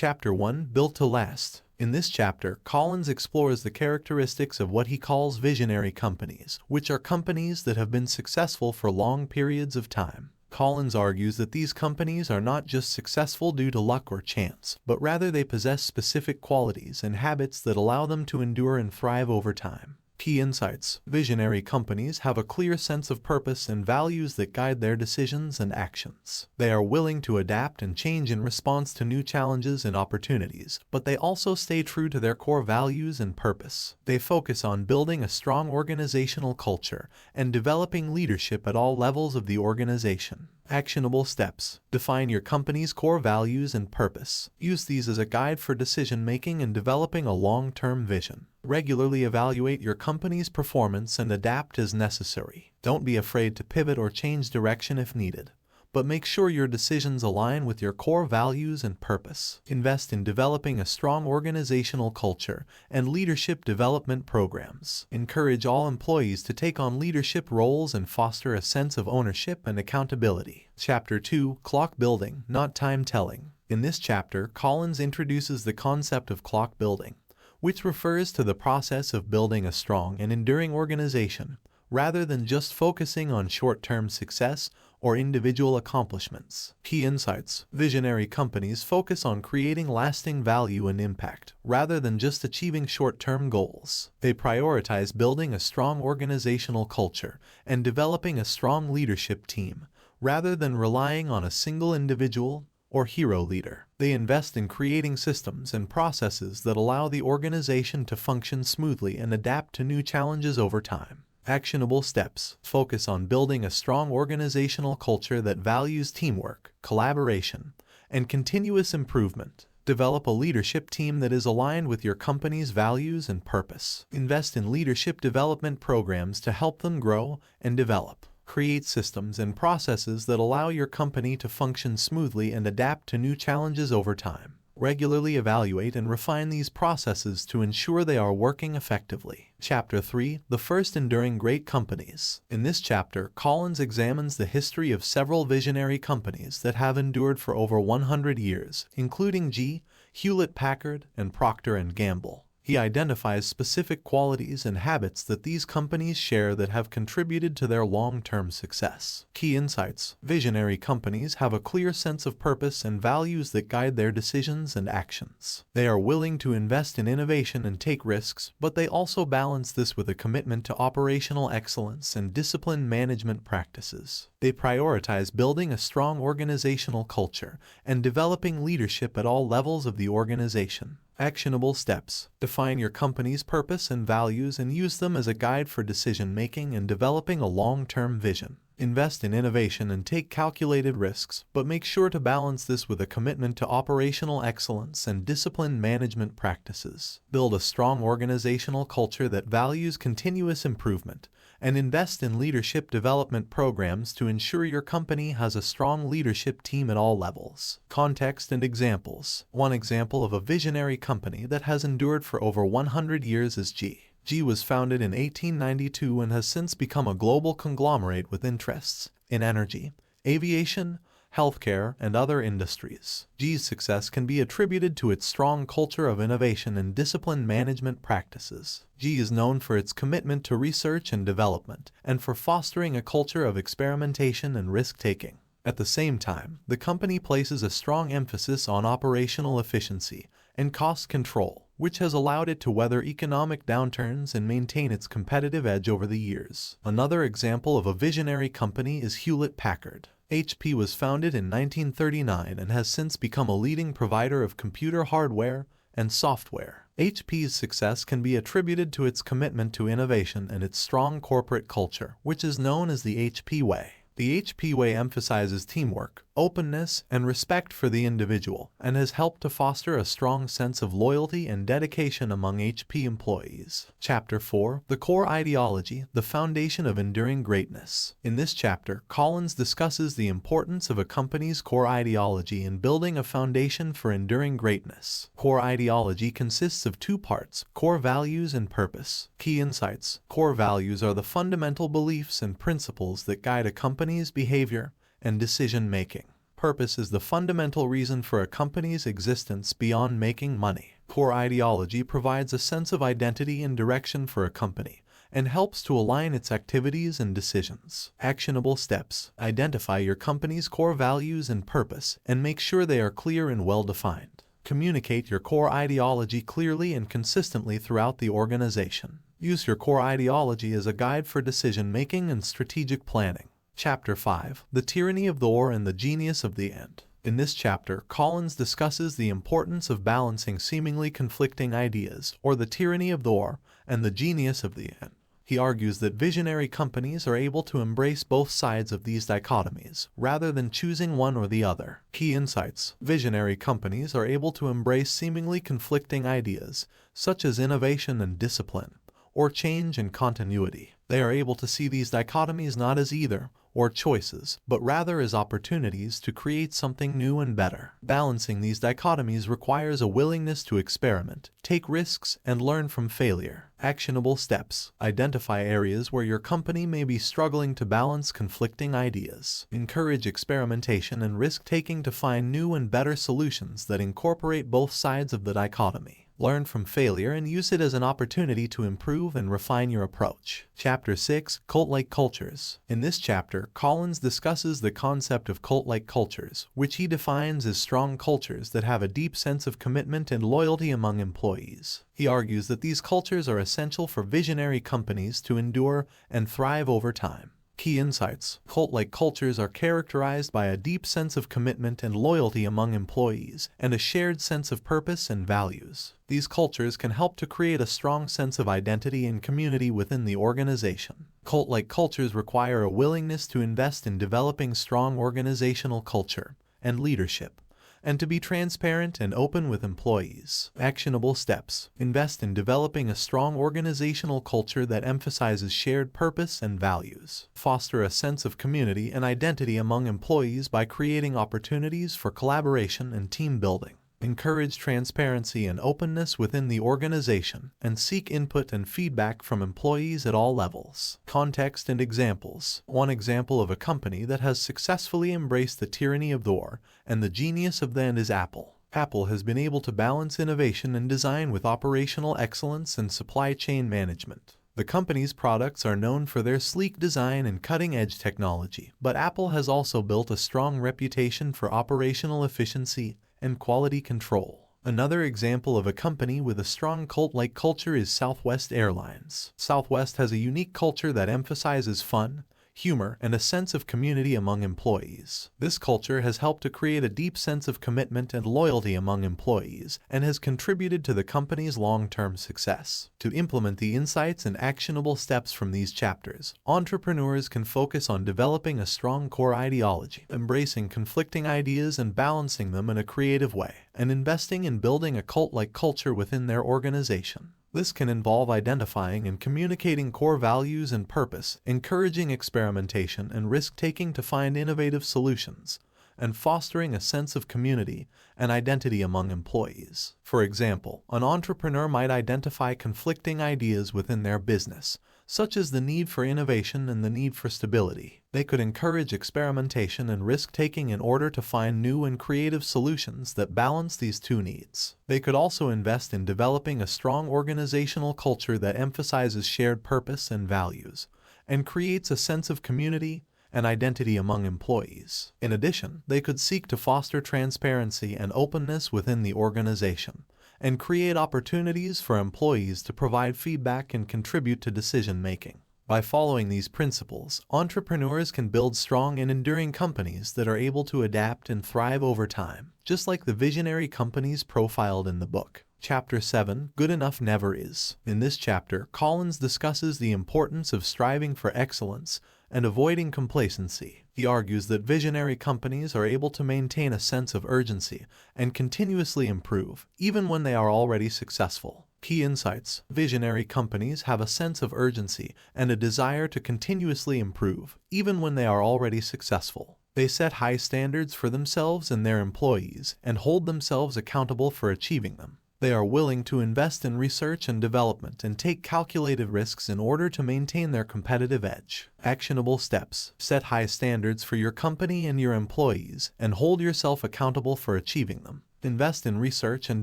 Chapter 1, Built to Last. In this chapter, Collins explores the characteristics of what he calls visionary companies, which are companies that have been successful for long periods of time. Collins argues that these companies are not just successful due to luck or chance, but rather they possess specific qualities and habits that allow them to endure and thrive over time. Key insights. Visionary companies have a clear sense of purpose and values that guide their decisions and actions. They are willing to adapt and change in response to new challenges and opportunities, but they also stay true to their core values and purpose. They focus on building a strong organizational culture and developing leadership at all levels of the organization. Actionable steps. Define your company's core values and purpose. Use these as a guide for decision-making and developing a long-term vision. Regularly evaluate your company's performance and adapt as necessary. Don't be afraid to pivot or change direction if needed, but make sure your decisions align with your core values and purpose. Invest in developing a strong organizational culture and leadership development programs. Encourage all employees to take on leadership roles and foster a sense of ownership and accountability. Chapter 2, Clock Building, Not Time Telling. In this chapter, Collins introduces the concept of clock building, which refers to the process of building a strong and enduring organization, rather than just focusing on short-term success or individual accomplishments. Key insights. Visionary companies focus on creating lasting value and impact, rather than just achieving short-term goals. They prioritize building a strong organizational culture and developing a strong leadership team, rather than relying on a single individual or hero leader. They invest in creating systems and processes that allow the organization to function smoothly and adapt to new challenges over time. Actionable steps. Focus on building a strong organizational culture that values teamwork, collaboration, and continuous improvement. Develop a leadership team that is aligned with your company's values and purpose. Invest in leadership development programs to help them grow and develop. Create systems and processes that allow your company to function smoothly and adapt to new challenges over time. Regularly evaluate and refine these processes to ensure they are working effectively. Chapter 3, The First Enduring Great Companies. In this chapter, Collins examines the history of several visionary companies that have endured for over 100 years, including GE, Hewlett-Packard, and Procter & Gamble. He identifies specific qualities and habits that these companies share that have contributed to their long-term success. Key insights. Visionary companies have a clear sense of purpose and values that guide their decisions and actions. They are willing to invest in innovation and take risks, but they also balance this with a commitment to operational excellence and disciplined management practices. They prioritize building a strong organizational culture and developing leadership at all levels of the organization. Actionable steps. Define your company's purpose and values and use them as a guide for decision-making and developing a long-term vision. Invest in innovation and take calculated risks, but make sure to balance this with a commitment to operational excellence and disciplined management practices. Build a strong organizational culture that values continuous improvement, and invest in leadership development programs to ensure your company has a strong leadership team at all levels. Context and examples. One example of a visionary company that has endured for over 100 years is GE. GE was founded in 1892 and has since become a global conglomerate with interests in energy, aviation, healthcare, and other industries. GE's success can be attributed to its strong culture of innovation and disciplined management practices. GE is known for its commitment to research and development, and for fostering a culture of experimentation and risk-taking. At the same time, the company places a strong emphasis on operational efficiency and cost control, which has allowed it to weather economic downturns and maintain its competitive edge over the years. Another example of a visionary company is Hewlett-Packard. HP was founded in 1939 and has since become a leading provider of computer hardware and software. HP's success can be attributed to its commitment to innovation and its strong corporate culture, which is known as the HP Way. The HP Way emphasizes teamwork, openness, and respect for the individual, and has helped to foster a strong sense of loyalty and dedication among HP employees. Chapter 4, The Core Ideology, The Foundation of Enduring Greatness. In this chapter, Collins discusses the importance of a company's core ideology in building a foundation for enduring greatness. Core ideology consists of two parts: core values and purpose. Key insights. Core values are the fundamental beliefs and principles that guide a company's behavior and decision-making. Purpose is the fundamental reason for a company's existence beyond making money. Core ideology provides a sense of identity and direction for a company and helps to align its activities and decisions. Actionable steps: identify your company's core values and purpose and make sure they are clear and well-defined. Communicate your core ideology clearly and consistently throughout the organization. Use your core ideology as a guide for decision-making and strategic planning. Chapter 5: The Tyranny of the Or and the Genius of the End. In this chapter, Collins discusses the importance of balancing seemingly conflicting ideas, or the tyranny of the or, and the genius of the end. He argues that visionary companies are able to embrace both sides of these dichotomies, rather than choosing one or the other. Key insights: visionary companies are able to embrace seemingly conflicting ideas, such as innovation and discipline, or change and continuity. They are able to see these dichotomies not as either or choices, but rather as opportunities to create something new and better. Balancing these dichotomies requires a willingness to experiment, take risks, and learn from failure. Actionable steps: identify areas where your company may be struggling to balance conflicting ideas. Encourage experimentation and risk-taking to find new and better solutions that incorporate both sides of the dichotomy. Learn from failure and use it as an opportunity to improve and refine your approach. Chapter 6: Cult-like cultures. In this chapter, Collins discusses the concept of cult-like cultures, which he defines as strong cultures that have a deep sense of commitment and loyalty among employees. He argues that these cultures are essential for visionary companies to endure and thrive over time. Key insights: cult-like cultures are characterized by a deep sense of commitment and loyalty among employees, and a shared sense of purpose and values. These cultures can help to create a strong sense of identity and community within the organization. Cult-like cultures require a willingness to invest in developing strong organizational culture and leadership, and to be transparent and open with employees. Actionable steps: invest in developing a strong organizational culture that emphasizes shared purpose and values. Foster a sense of community and identity among employees by creating opportunities for collaboration and team building. Encourage transparency and openness within the organization, and seek input and feedback from employees at all levels. Context and examples. One example of a company that has successfully embraced the tyranny of the or and the genius of the end is Apple. Apple has been able to balance innovation and design with operational excellence and supply chain management. The company's products are known for their sleek design and cutting-edge technology, but Apple has also built a strong reputation for operational efficiency and quality control. Another example of a company with a strong cult-like culture is Southwest Airlines. Southwest has a unique culture that emphasizes fun, humor, and a sense of community among employees. This culture has helped to create a deep sense of commitment and loyalty among employees, and has contributed to the company's long-term success. To implement the insights and actionable steps from these chapters, entrepreneurs can focus on developing a strong core ideology, embracing conflicting ideas and balancing them in a creative way, and investing in building a cult-like culture within their organization. This can involve identifying and communicating core values and purpose, encouraging experimentation and risk-taking to find innovative solutions, and fostering a sense of community and identity among employees. For example, an entrepreneur might identify conflicting ideas within their business, such as the need for innovation and the need for stability. They could encourage experimentation and risk-taking in order to find new and creative solutions that balance these two needs. They could also invest in developing a strong organizational culture that emphasizes shared purpose and values, and creates a sense of community and identity among employees. In addition, they could seek to foster transparency and openness within the organization, and create opportunities for employees to provide feedback and contribute to decision-making. By following these principles, entrepreneurs can build strong and enduring companies that are able to adapt and thrive over time, just like the visionary companies profiled in the book. Chapter 7: Good Enough Never Is. In this chapter, Collins discusses the importance of striving for excellence and avoiding complacency. He argues that visionary companies are able to maintain a sense of urgency and continuously improve, even when they are already successful. Key insights: visionary companies have a sense of urgency and a desire to continuously improve, even when they are already successful. They set high standards for themselves and their employees and hold themselves accountable for achieving them. They are willing to invest in research and development and take calculated risks in order to maintain their competitive edge. Actionable steps. Set high standards for your company and your employees, and hold yourself accountable for achieving them. Invest in research and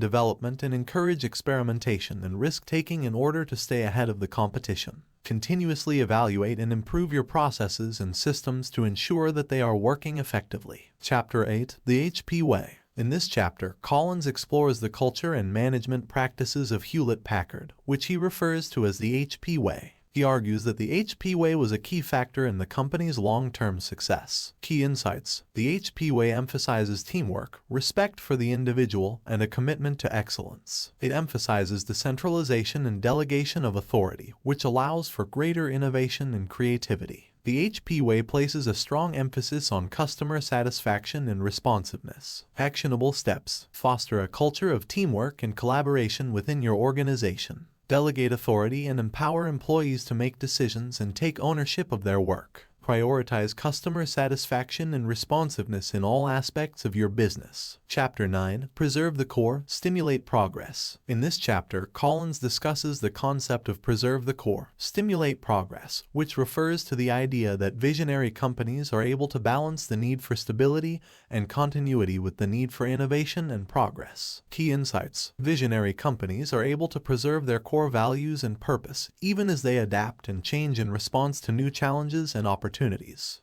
development and encourage experimentation and risk-taking in order to stay ahead of the competition. Continuously evaluate and improve your processes and systems to ensure that they are working effectively. Chapter 8. The HP Way. In this chapter, Collins explores the culture and management practices of Hewlett-Packard, which he refers to as the HP Way. He argues that the HP Way was a key factor in the company's long-term success. Key insights. The HP Way emphasizes teamwork, respect for the individual, and a commitment to excellence. It emphasizes decentralization and delegation of authority, which allows for greater innovation and creativity. The HP Way places a strong emphasis on customer satisfaction and responsiveness. Actionable steps. Foster a culture of teamwork and collaboration within your organization. Delegate authority and empower employees to make decisions and take ownership of their work. Prioritize customer satisfaction and responsiveness in all aspects of your business. Chapter 9. Preserve the core, stimulate progress. In this chapter, Collins discusses the concept of preserve the core, stimulate progress, which refers to the idea that visionary companies are able to balance the need for stability and continuity with the need for innovation and progress. Key insights. Visionary companies are able to preserve their core values and purpose, even as they adapt and change in response to new challenges and opportunities.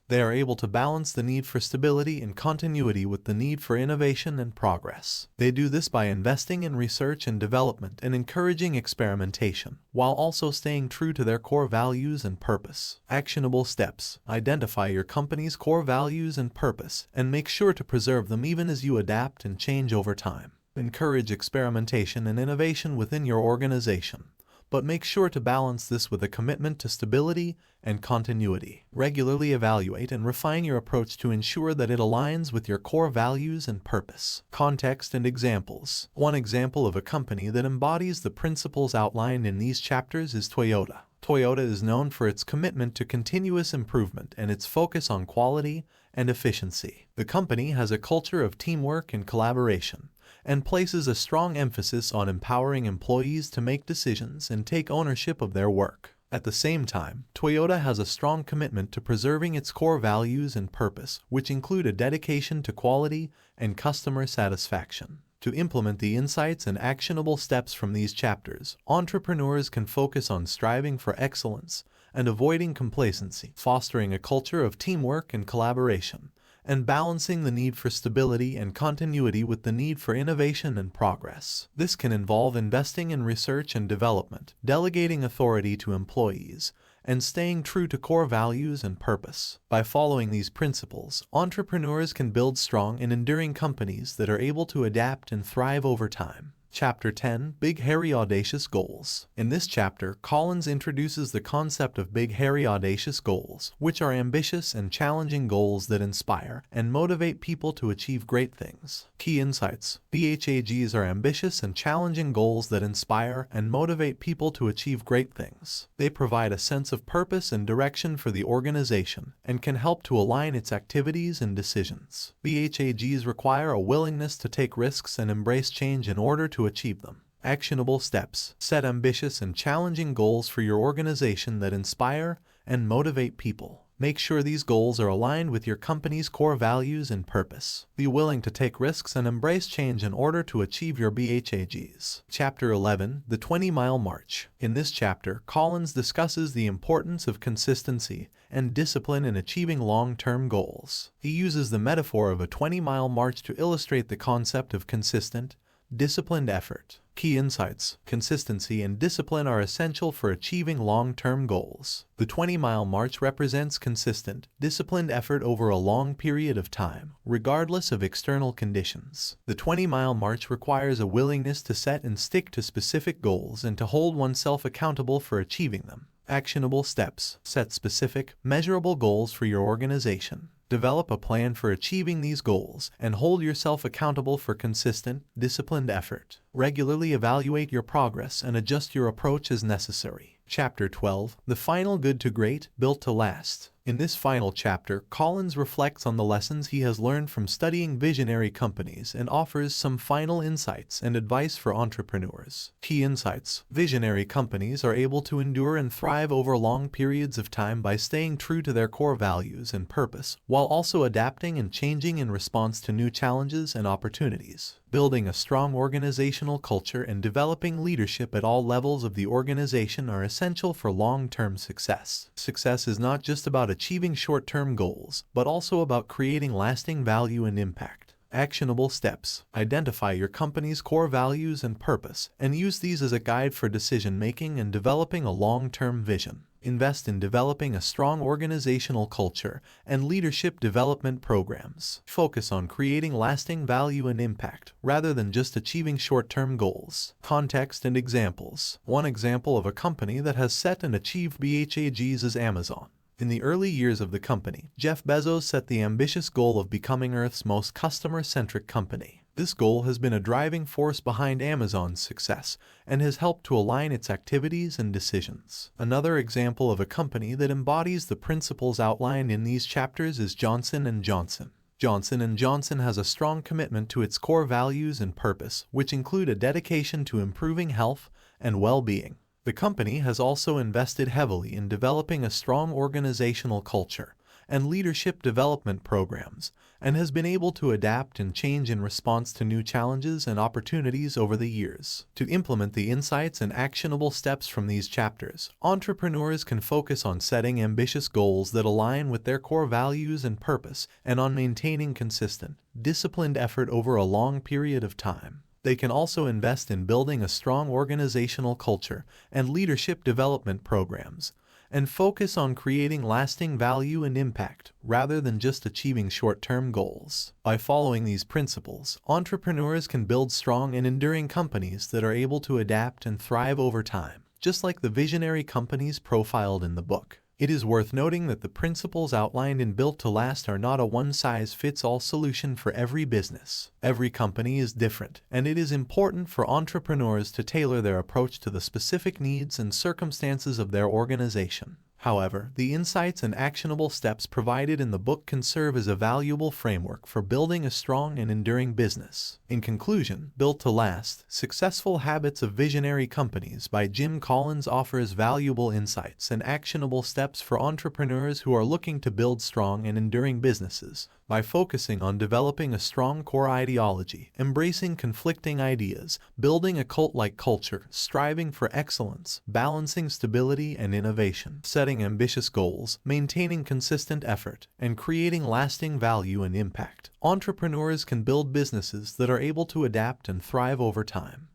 They are able to balance the need for stability and continuity with the need for innovation and progress. They do this by investing in research and development and encouraging experimentation, while also staying true to their core values and purpose. Actionable steps. Identify your company's core values and purpose, and make sure to preserve them even as you adapt and change over time. Encourage experimentation and innovation within your organization, but make sure to balance this with a commitment to stability and continuity. Regularly evaluate and refine your approach to ensure that it aligns with your core values and purpose. Context and examples. One example of a company that embodies the principles outlined in these chapters is Toyota. Toyota is known for its commitment to continuous improvement and its focus on quality and efficiency. The company has a culture of teamwork and collaboration, and places a strong emphasis on empowering employees to make decisions and take ownership of their work. At the same time, Toyota has a strong commitment to preserving its core values and purpose, which include a dedication to quality and customer satisfaction. To implement the insights and actionable steps from these chapters, entrepreneurs can focus on striving for excellence and avoiding complacency, fostering a culture of teamwork and collaboration, and balancing the need for stability and continuity with the need for innovation and progress. This can involve investing in research and development, delegating authority to employees, and staying true to core values and purpose. By following these principles, entrepreneurs can build strong and enduring companies that are able to adapt and thrive over time. Chapter 10. Big Hairy Audacious Goals. In this chapter, Collins introduces the concept of big hairy audacious goals, which are ambitious and challenging goals that inspire and motivate people to achieve great things. Key insights. BHAGs are ambitious and challenging goals that inspire and motivate people to achieve great things. They provide a sense of purpose and direction for the organization and can help to align its activities and decisions. BHAGs require a willingness to take risks and embrace change in order to achieve them. Actionable steps. Set ambitious and challenging goals for your organization that inspire and motivate people. Make sure these goals are aligned with your company's core values and purpose. Be willing to take risks and embrace change in order to achieve your BHAGs. Chapter 11. The 20-Mile March. In this chapter, Collins discusses the importance of consistency and discipline in achieving long-term goals. He uses the metaphor of a 20-mile march to illustrate the concept of consistent, disciplined effort. Key insights. Consistency and discipline are essential for achieving long-term goals. The 20-mile march represents consistent, disciplined effort over a long period of time, regardless of external conditions. The 20-mile march requires a willingness to set and stick to specific goals and to hold oneself accountable for achieving them. Actionable steps. Set specific, measurable goals for your organization. Develop a plan for achieving these goals and hold yourself accountable for consistent, disciplined effort. Regularly evaluate your progress and adjust your approach as necessary. Chapter 12. The Final Good to Great, Built to Last. In this final chapter, Collins reflects on the lessons he has learned from studying visionary companies and offers some final insights and advice for entrepreneurs. Key insights: visionary companies are able to endure and thrive over long periods of time by staying true to their core values and purpose, while also adapting and changing in response to new challenges and opportunities. Building a strong organizational culture and developing leadership at all levels of the organization are essential for long-term success. Success is not just about achieving short-term goals, but also about creating lasting value and impact. Actionable steps: identify your company's core values and purpose, and use these as a guide for decision-making and developing a long-term vision. Invest in developing a strong organizational culture and leadership development programs. Focus on creating lasting value and impact, rather than just achieving short-term goals. Context and examples. One example of a company that has set and achieved BHAGs is Amazon. In the early years of the company, Jeff Bezos set the ambitious goal of becoming Earth's most customer-centric company. This goal has been a driving force behind Amazon's success and has helped to align its activities and decisions. Another example of a company that embodies the principles outlined in these chapters is Johnson & Johnson. Johnson & Johnson has a strong commitment to its core values and purpose, which include a dedication to improving health and well-being. The company has also invested heavily in developing a strong organizational culture and leadership development programs, and has been able to adapt and change in response to new challenges and opportunities over the years. To implement the insights and actionable steps from these chapters, entrepreneurs can focus on setting ambitious goals that align with their core values and purpose, and on maintaining consistent, disciplined effort over a long period of time. They can also invest in building a strong organizational culture and leadership development programs, and focus on creating lasting value and impact, rather than just achieving short-term goals. By following these principles, entrepreneurs can build strong and enduring companies that are able to adapt and thrive over time, just like the visionary companies profiled in the book. It is worth noting that the principles outlined in Built to Last are not a one-size-fits-all solution for every business. Every company is different, and it is important for entrepreneurs to tailor their approach to the specific needs and circumstances of their organization. However, the insights and actionable steps provided in the book can serve as a valuable framework for building a strong and enduring business. In conclusion, Built to Last: Successful Habits of Visionary Companies by Jim Collins offers valuable insights and actionable steps for entrepreneurs who are looking to build strong and enduring businesses. By focusing on developing a strong core ideology, embracing conflicting ideas, building a cult-like culture, striving for excellence, balancing stability and innovation, setting ambitious goals, maintaining consistent effort, and creating lasting value and impact, entrepreneurs can build businesses that are able to adapt and thrive over time.